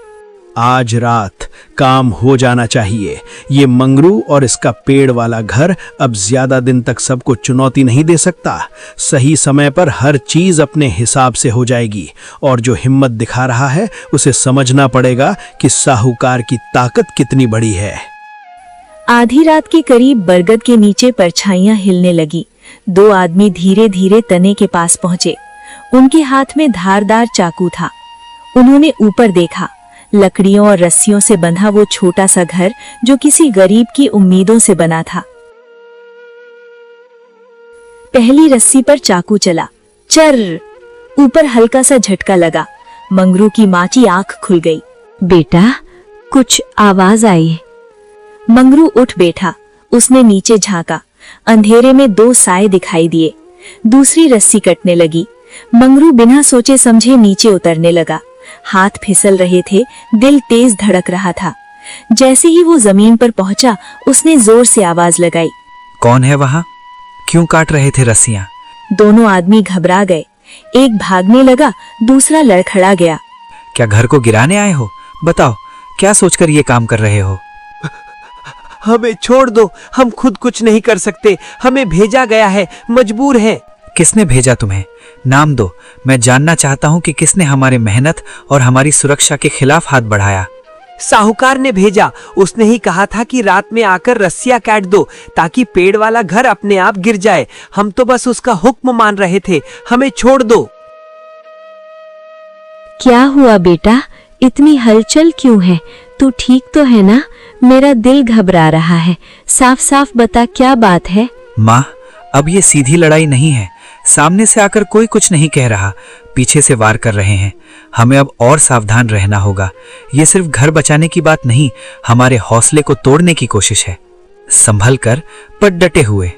आज रात काम हो जाना चाहिए। ये मंगरू और इसका पेड़ वाला घर अब ज्यादा दिन तक सबको चुनौती नहीं दे सकता। सही समय पर हर चीज अपने हिसाब से हो जाएगी और जो हिम्मत दिखा रहा है उसे समझना पड़ेगा कि साहूकार की ताकत कितनी बड़ी है। आधी रात के करीब बरगद के नीचे परछाइयां हिलने लगी। 2 आदमी धीरे धीरे तने के पास पहुंचे। उनके हाथ में धारदार चाकू था। उन्होंने ऊपर देखा। लकड़ियों और रस्सियों से बंधा वो छोटा सा घर जो किसी गरीब की उम्मीदों से बना था। पहली रस्सी पर चाकू चला, चर, ऊपर हल्का सा झटका लगा। मंगरू की माँ की आंख खुल गई। बेटा, कुछ आवाज आई। मंगरू उठ बैठा। उसने नीचे झांका। अंधेरे में 2 साए दिखाई दिए। दूसरी रस्सी कटने लगी। मंगरू बिना सोचे समझे नीचे उतरने लगा। हाथ फिसल रहे थे, दिल तेज धड़क रहा था। जैसे ही वो जमीन पर पहुंचा, उसने जोर से आवाज लगाई। कौन है वहाँ? क्यों काट रहे थे रस्सियां? दोनों आदमी घबरा गए। एक भागने लगा, दूसरा लड़खड़ा गया। क्या घर को गिराने आए हो? बताओ, क्या सोचकर ये काम कर रहे हो? हमें छोड़ दो, हम खुद कुछ नहीं कर सकते। हमें भेजा गया है, मजबूर हैं। किसने भेजा तुम्हें? नाम दो, मैं जानना चाहता हूँ कि किसने हमारे मेहनत और हमारी सुरक्षा के खिलाफ हाथ बढ़ाया। साहूकार ने भेजा। उसने ही कहा था कि रात में आकर रस्सियां काट दो ताकि पेड़ वाला घर अपने आप गिर जाए। हम तो बस उसका हुक्म मान रहे थे। हमें छोड़ दो। क्या हुआ बेटा? इतनी हलचल क्यों है? तू ठीक तो है ना? मेरा दिल घबरा रहा है। साफ साफ बता, क्या बात है? माँ, अब ये सीधी लड़ाई नहीं है। सामने से आकर कोई कुछ नहीं कह रहा, पीछे से वार कर रहे हैं। हमें अब और सावधान रहना होगा। ये सिर्फ घर बचाने की बात नहीं, हमारे हौसले को तोड़ने की कोशिश है। संभल कर पर डटे हुए।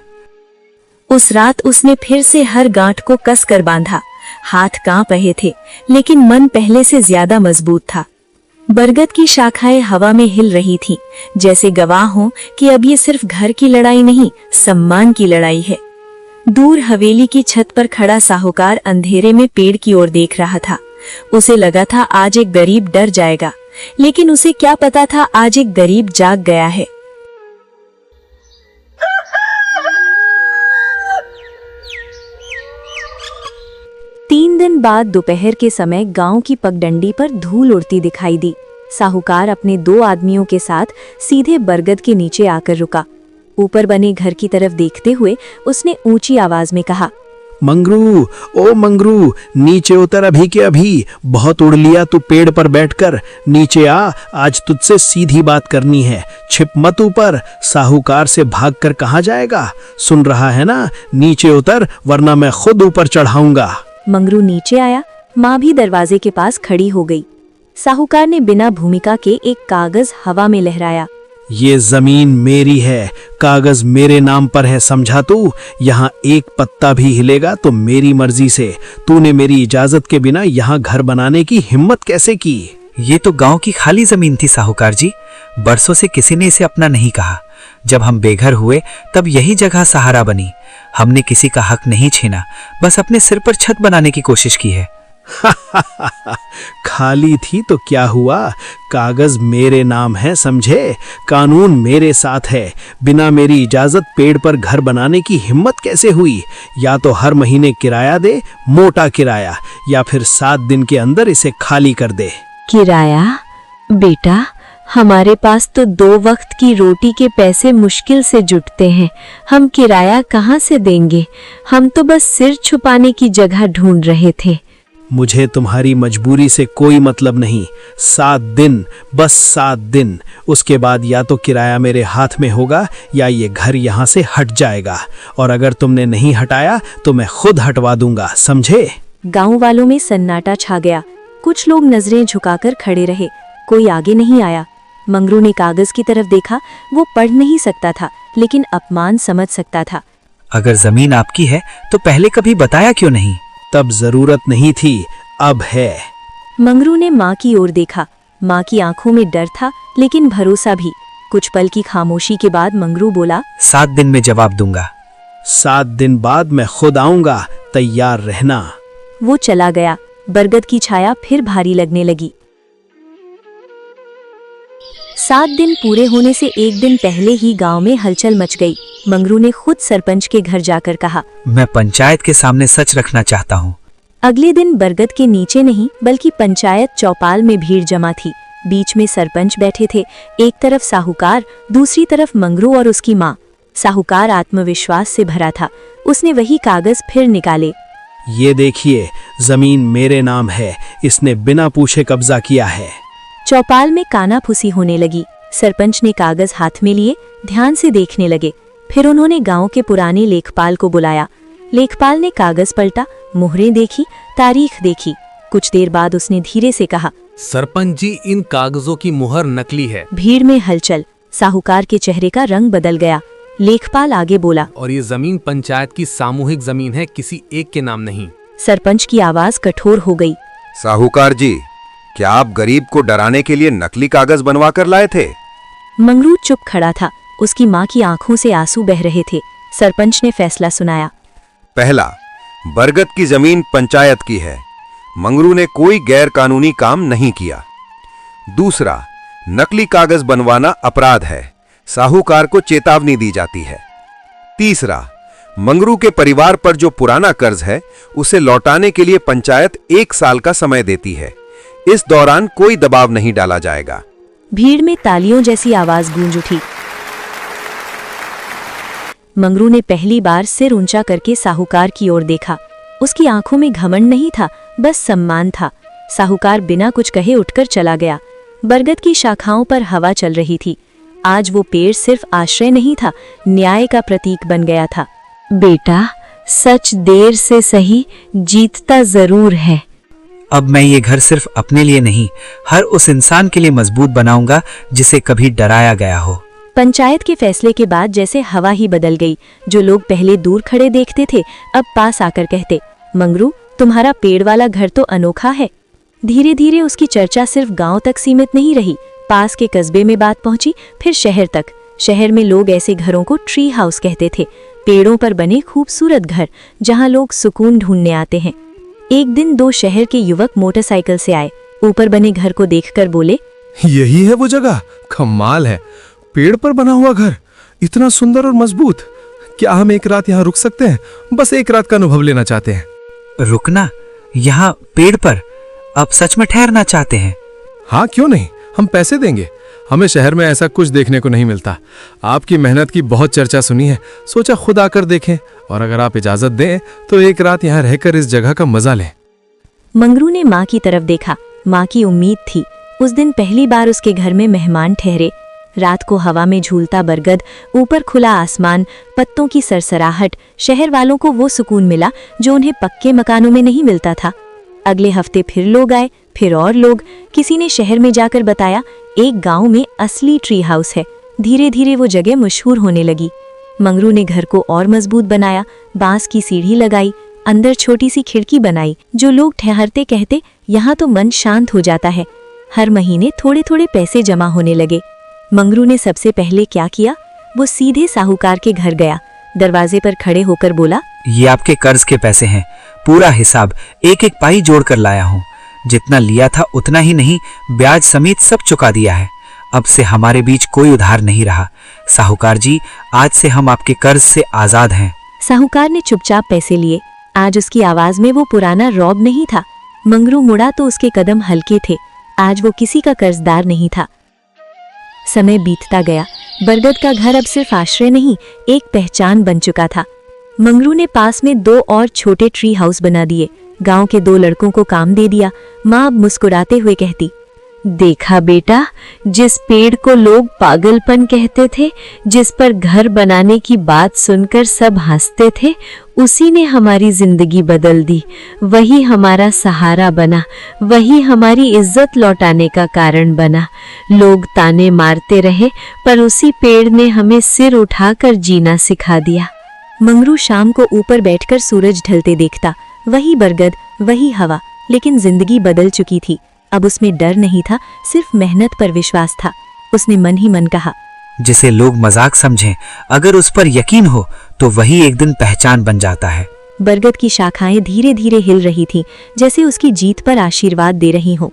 उस रात उसने फिर से हर गांठ को कस कर बांधा। हाथ कांप रहे थे, लेकिन मन पहले से ज्यादा मजबूत था। बरगद की शाखाएं हवा में हिल रही थीं, जैसे गवाह हों कि अब ये सिर्फ घर की लड़ाई नहीं, सम्मान की लड़ाई है। दूर हवेली की छत पर खड़ा साहूकार अंधेरे में पेड़ की ओर देख रहा था। उसे लगा था आज एक गरीब डर जाएगा, लेकिन उसे क्या पता था आज एक गरीब जाग गया है। तीन दिन बाद दोपहर के समय गांव की पगडंडी पर धूल उड़ती दिखाई दी। साहूकार अपने 2 आदमियों के साथ सीधे बरगद के नीचे आकर रुका। ऊपर बने घर की तरफ देखते हुए उसने ऊंची आवाज में कहा, मंगरू, ओ मंगरू, नीचे उतर अभी के अभी। बहुत उड़ लिया तू पेड़ पर बैठकर। नीचे आ, आज तुझसे सीधी बात करनी है। छिप मत ऊपर, साहूकार से भागकर कहाँ जाएगा? सुन रहा है ना? नीचे उतर, वरना मैं खुद ऊपर चढ़ाऊंगा। मंगरू नीचे आया। माँ भी दरवाजे के पास खड़ी हो गई। साहूकार ने बिना भूमिका के एक कागज हवा में लहराया। ये जमीन मेरी है, कागज मेरे नाम पर है, समझा तू? यहाँ एक पत्ता भी हिलेगा तो मेरी मर्जी से। तूने मेरी इजाजत के बिना यहाँ घर बनाने की हिम्मत कैसे की? ये तो गांव की खाली जमीन थी साहूकार जी। बरसों से किसी ने इसे अपना नहीं कहा। जब हम बेघर हुए तब यही जगह सहारा बनी। हमने किसी का हक नहीं छीना, बस अपने सिर पर छत बनाने की कोशिश की है। खाली थी तो क्या हुआ? कागज मेरे नाम है, समझे? कानून मेरे साथ है। बिना मेरी इजाजत पेड़ पर घर बनाने की हिम्मत कैसे हुई? या तो हर महीने किराया दे, मोटा किराया, या फिर 7 दिन के अंदर इसे खाली कर दे। किराया? बेटा, हमारे पास तो 2 वक्त की रोटी के पैसे मुश्किल से जुटते हैं। हम किराया कहाँ से देंगे? हम तो बस सिर छुपाने की जगह ढूंढ रहे थे। मुझे तुम्हारी मजबूरी से कोई मतलब नहीं। 7 दिन, बस 7 दिन। उसके बाद या तो किराया मेरे हाथ में होगा या ये घर यहाँ से हट जाएगा। और अगर तुमने नहीं हटाया तो मैं खुद हटवा दूंगा, समझे? गांव वालों में सन्नाटा छा गया। कुछ लोग नजरें झुकाकर खड़े रहे, कोई आगे नहीं आया। मंगरू ने कागज की तरफ देखा। वो पढ़ नहीं सकता था, लेकिन अपमान समझ सकता था। अगर जमीन आपकी है तो पहले कभी बताया क्यों नहीं? तब जरूरत नहीं थी, अब है। मंगरू ने माँ की ओर देखा। माँ की आंखों में डर था, लेकिन भरोसा भी। कुछ पल की खामोशी के बाद मंगरू बोला, 7 दिन में जवाब दूंगा। 7 दिन बाद मैं खुद आऊंगा, तैयार रहना। वो चला गया। बरगद की छाया फिर भारी लगने लगी। 7 दिन पूरे होने से एक दिन पहले ही गांव में हलचल मच गई। मंगरू ने खुद सरपंच के घर जाकर कहा, मैं पंचायत के सामने सच रखना चाहता हूँ। अगले दिन बरगद के नीचे नहीं बल्कि पंचायत चौपाल में भीड़ जमा थी। बीच में सरपंच बैठे थे, एक तरफ साहूकार, दूसरी तरफ मंगरू और उसकी माँ। साहूकार आत्मविश्वास से भरा था। उसने वही कागज फिर निकाले। ये देखिए, जमीन मेरे नाम है, इसने बिना पूछे कब्जा किया है। चौपाल में कानाफूसी होने लगी। सरपंच ने कागज हाथ में लिए ध्यान से देखने लगे। फिर उन्होंने गांव के पुराने लेखपाल को बुलाया। लेखपाल ने कागज पलटा, मुहरें देखी, तारीख देखी। कुछ देर बाद उसने धीरे से कहा, सरपंच जी, इन कागजों की मुहर नकली है। भीड़ में हलचल। साहूकार के चेहरे का रंग बदल गया। लेखपाल आगे बोला, और ये जमीन पंचायत की सामूहिक जमीन है, किसी एक के नाम नहीं। सरपंच की आवाज कठोर हो गई। साहूकार जी, क्या आप गरीब को डराने के लिए नकली कागज बनवा कर लाए थे? मंगरू चुप खड़ा था। उसकी माँ की आंखों से आंसू बह रहे थे। सरपंच ने फैसला सुनाया। पहला, बरगद की जमीन पंचायत की है। मंगरू ने कोई गैर कानूनी काम नहीं किया। दूसरा, नकली कागज बनवाना अपराध है, साहूकार को चेतावनी दी जाती है। तीसरा, मंगरू के परिवार पर जो पुराना कर्ज है उसे लौटाने के लिए पंचायत 1 साल का समय देती है। इस दौरान कोई दबाव नहीं डाला जाएगा। भीड़ में तालियों जैसी आवाज गूंज उठी। मंगरू ने पहली बार सिर ऊंचा करके साहूकार की ओर देखा। उसकी आंखों में घमंड नहीं था, बस सम्मान था। साहूकार बिना कुछ कहे उठकर चला गया। बरगद की शाखाओं पर हवा चल रही थी। आज वो पेड़ सिर्फ आश्रय नहीं था, न्याय का प्रतीक बन गया था। बेटा, सच देर से सही जीतता जरूर है। अब मैं ये घर सिर्फ अपने लिए नहीं, हर उस इंसान के लिए मजबूत बनाऊंगा जिसे कभी डराया गया हो। पंचायत के फैसले के बाद जैसे हवा ही बदल गई। जो लोग पहले दूर खड़े देखते थे अब पास आकर कहते, मंगरू तुम्हारा पेड़ वाला घर तो अनोखा है। धीरे धीरे उसकी चर्चा सिर्फ गांव तक सीमित नहीं रही, पास के कस्बे में बात पहुंची, फिर शहर तक। शहर में लोग ऐसे घरों को ट्री हाउस कहते थे, पेड़ों पर बने खूबसूरत घर जहां लोग सुकून ढूंढने आते हैं। एक दिन 2 शहर के युवक मोटरसाइकिल से आए, ऊपर बने घर को देखकर बोले, यही है वो जगह, कमाल है, पेड़ पर बना हुआ घर, इतना सुंदर और मजबूत। क्या हम एक रात यहाँ रुक सकते हैं? बस एक रात का अनुभव लेना चाहते हैं। रुकना? यहाँ पेड़ पर? अब सच में ठहरना चाहते हैं? हाँ क्यों नहीं, हम पैसे देंगे। हमें शहर में ऐसा कुछ देखने को नहीं मिलता। आपकी मेहनत की बहुत चर्चा सुनी है, सोचा खुद आकर देखें, और अगर आप इजाजत दें तो एक रात यहाँ रहकर इस जगह का मजा लें। मंगरू ने माँ की तरफ देखा। माँ की उम्मीद थी। उस दिन पहली बार उसके घर में मेहमान ठहरे। रात को हवा में झूलता बरगद, ऊपर खुला आसमान, पत्तों की सरसराहट, शहर वालों को वो सुकून मिला जो उन्हें पक्के मकानों में नहीं मिलता था। अगले हफ्ते फिर लोग आए, फिर और लोग। किसी ने शहर में जाकर बताया, एक गांव में असली ट्री हाउस है। धीरे धीरे वो जगह मशहूर होने लगी। मंगरू ने घर को और मजबूत बनाया, बांस की सीढ़ी लगाई, अंदर छोटी सी खिड़की बनाई। जो लोग ठहरते कहते, यहाँ तो मन शांत हो जाता है। हर महीने थोड़े थोड़े पैसे जमा होने लगे। मंगरू ने सबसे पहले क्या किया, वो सीधे साहूकार के घर गया। दरवाजे पर खड़े होकर बोला, ये आपके कर्ज के पैसे हैं, पूरा हिसाब एक एक पाई जोड़ कर लाया हूँ। जितना लिया था उतना ही नहीं, ब्याज समेत सब चुका दिया है। अब से हमारे बीच कोई उधार नहीं रहा। साहूकार जी, आज से हम आपके कर्ज से आजाद हैं। साहूकार ने चुपचाप पैसे लिए। आज उसकी आवाज में वो पुराना रौब नहीं था। मंगरू मुड़ा तो उसके कदम हल्के थे। आज वो किसी का कर्जदार नहीं था। समय बीतता गया। बरगद का घर अब सिर्फ आश्रय नहीं, एक पहचान बन चुका था। मंगरू ने पास में 2 और छोटे ट्री हाउस बना दिए। गांव के 2 लड़कों को काम दे दिया। माँ अब मुस्कुराते हुए कहती, देखा बेटा, जिस पेड़ को लोग पागलपन कहते थे, जिस पर घर बनाने की बात सुनकर सब हंसते थे, उसी ने हमारी जिंदगी बदल दी। वही हमारा सहारा बना, वही हमारी इज्जत लौटाने का कारण बना। लोग ताने मारते रहे, पर उसी पेड़ ने हमें सिर उठाकर जीना सिखा दिया। मंगरू शाम को ऊपर बैठकर सूरज ढलते देखता। वही बरगद, वही हवा, लेकिन जिंदगी बदल चुकी थी। अब उसमें डर नहीं था, सिर्फ मेहनत पर विश्वास था। उसने मन ही मन कहा, जिसे लोग मजाक समझें, अगर उस पर यकीन हो तो वही एक दिन पहचान बन जाता है। बरगद की शाखाएं धीरे धीरे हिल रही थीं, जैसे उसकी जीत पर आशीर्वाद दे रही हों।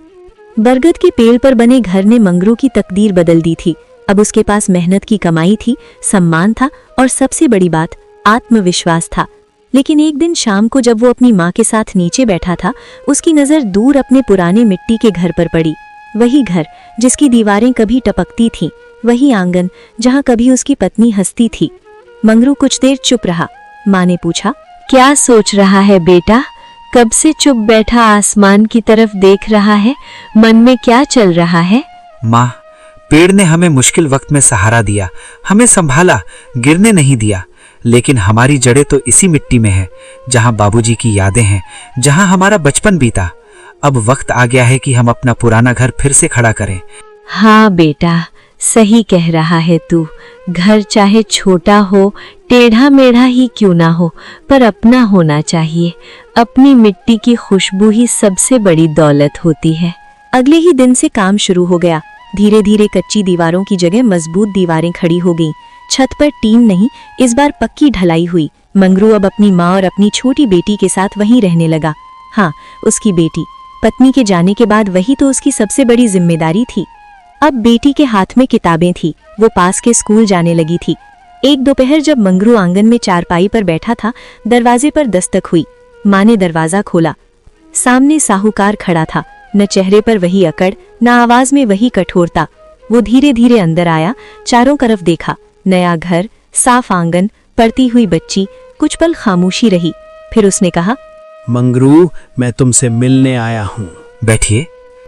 बरगद के पेड़ पर बने घर ने मंगरू की तकदीर बदल दी थी। अब उसके पास मेहनत की कमाई थी, सम्मान था और सबसे बड़ी बात, आत्मविश्वास था। लेकिन एक दिन शाम को जब वो अपनी माँ के साथ नीचे बैठा था, उसकी नजर दूर अपने पुराने मिट्टी के घर पर पड़ी। वही घर जिसकी दीवारें कभी टपकती थीं, वही आंगन जहाँ कभी उसकी पत्नी हंसती थी। मंगरू कुछ देर चुप रहा। माँ ने पूछा, क्या सोच रहा है बेटा? कब से चुप बैठा आसमान की तरफ देख रहा है? मन में क्या चल रहा है? माँ, पेड़ ने हमें मुश्किल वक्त में सहारा दिया, हमें संभाला, गिरने नहीं दिया। लेकिन हमारी जड़ें तो इसी मिट्टी में हैं, जहाँ बाबूजी की यादें हैं, जहाँ हमारा बचपन बीता। अब वक्त आ गया है कि हम अपना पुराना घर फिर से खड़ा करें। हाँ बेटा, सही कह रहा है तू। घर चाहे छोटा हो, टेढ़ा मेढ़ा ही क्यों ना हो, पर अपना होना चाहिए। अपनी मिट्टी की खुशबू ही सबसे बड़ी दौलत होती है। अगले ही दिन से काम शुरू हो गया। धीरे धीरे कच्ची दीवारों की जगह मजबूत दीवारें खड़ी हो गईं। छत पर टीन नहीं, इस बार पक्की ढलाई हुई। मंगरू अब अपनी माँ और अपनी छोटी बेटी के साथ वहीं रहने लगा। हाँ, उसकी बेटी। पत्नी के जाने के बाद वही तो उसकी सबसे बड़ी जिम्मेदारी थी। अब बेटी के हाथ में किताबें थी, वो पास के स्कूल जाने लगी थी। एक दोपहर जब मंगरू आंगन में चारपाई पर बैठा था, दरवाजे पर दस्तक हुई। माँ ने दरवाजा खोला। सामने साहूकार खड़ा था। न चेहरे पर वही अकड़, न आवाज में वही कठोरता। वो धीरे धीरे अंदर आया, चारों तरफ देखा। नया घर, साफ आंगन, पढ़ती हुई बच्ची। कुछ पल खामोशी रही, फिर उसने कहा, मंगरू, मैं तुमसे मिलने आया हूँ। बैठिए।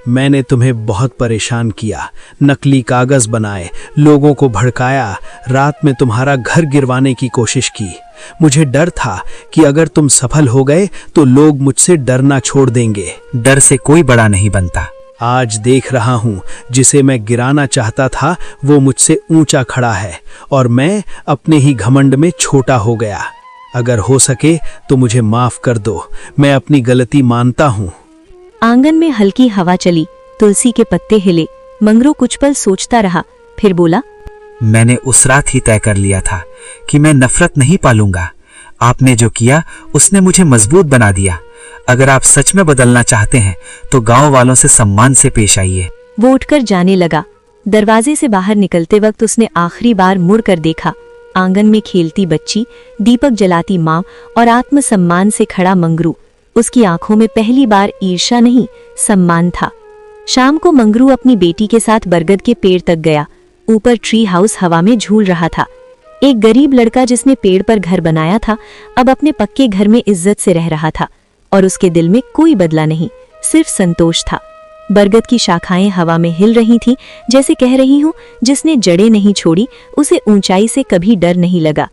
मैंने तुम्हें बहुत परेशान किया, नकली कागज बनाए, लोगों को भड़काया, रात में तुम्हारा घर गिरवाने की कोशिश की। मुझे डर था कि अगर तुम सफल हो गए तो लोग मुझसे डरना छोड़ देंगे। डर से कोई बड़ा नहीं बनता। आज देख रहा हूँ, जिसे मैं गिराना चाहता था वो मुझसे ऊंचा खड़ा है और मैं अपने ही घमंड में छोटा हो गया। अगर हो सके तो मुझे माफ कर दो, मैं अपनी गलती मानता हूँ। आंगन में हल्की हवा चली, तुलसी के पत्ते हिले। मंगरू कुछ पल सोचता रहा, फिर बोला, मैंने उस रात ही तय कर लिया था कि मैं नफरत नहीं पालूंगा। आपने जो किया उसने मुझे मजबूत बना दिया। अगर आप सच में बदलना चाहते हैं तो गांव वालों से सम्मान से पेश आइए। वो उठकर जाने लगा। दरवाजे से बाहर निकलते वक्त उसने आखिरी बार मुड़कर देखा। आंगन में खेलती बच्ची, दीपक जलाती माँ और आत्मसम्मान से खड़ा मंगरू। उसकी आंखों में पहली बार ईर्ष्या नहीं, सम्मान था। शाम को मंगरू अपनी बेटी के साथ बरगद के पेड़ तक गया। ऊपर ट्री हाउस हवा में झूल रहा था। एक गरीब लड़का जिसने पेड़ पर घर बनाया था, अब अपने पक्के घर में इज्जत से रह रहा था और उसके दिल में कोई बदला नहीं, सिर्फ संतोष था। बरगद की शाखाएं हवा में हिल रही थीं, जैसे कह रही हूं, जिसने जड़ें नहीं छोड़ी उसे ऊंचाई से कभी डर नहीं लगा।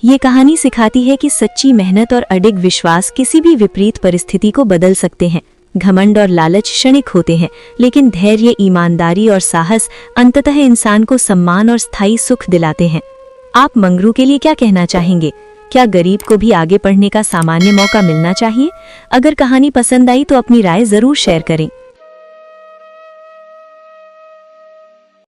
ये कहानी सिखाती है कि सच्ची मेहनत और अडिग विश्वास किसी भी विपरीत परिस्थिति को बदल सकते हैं। घमंड और लालच क्षणिक होते हैं, लेकिन धैर्य, ईमानदारी और साहस अंततः इंसान को सम्मान और स्थायी सुख दिलाते हैं। आप मंगरू के लिए क्या कहना चाहेंगे? क्या गरीब को भी आगे बढ़ने का सामान्य मौका मिलना चाहिए? अगर कहानी पसंद आई तो अपनी राय जरूर शेयर करें।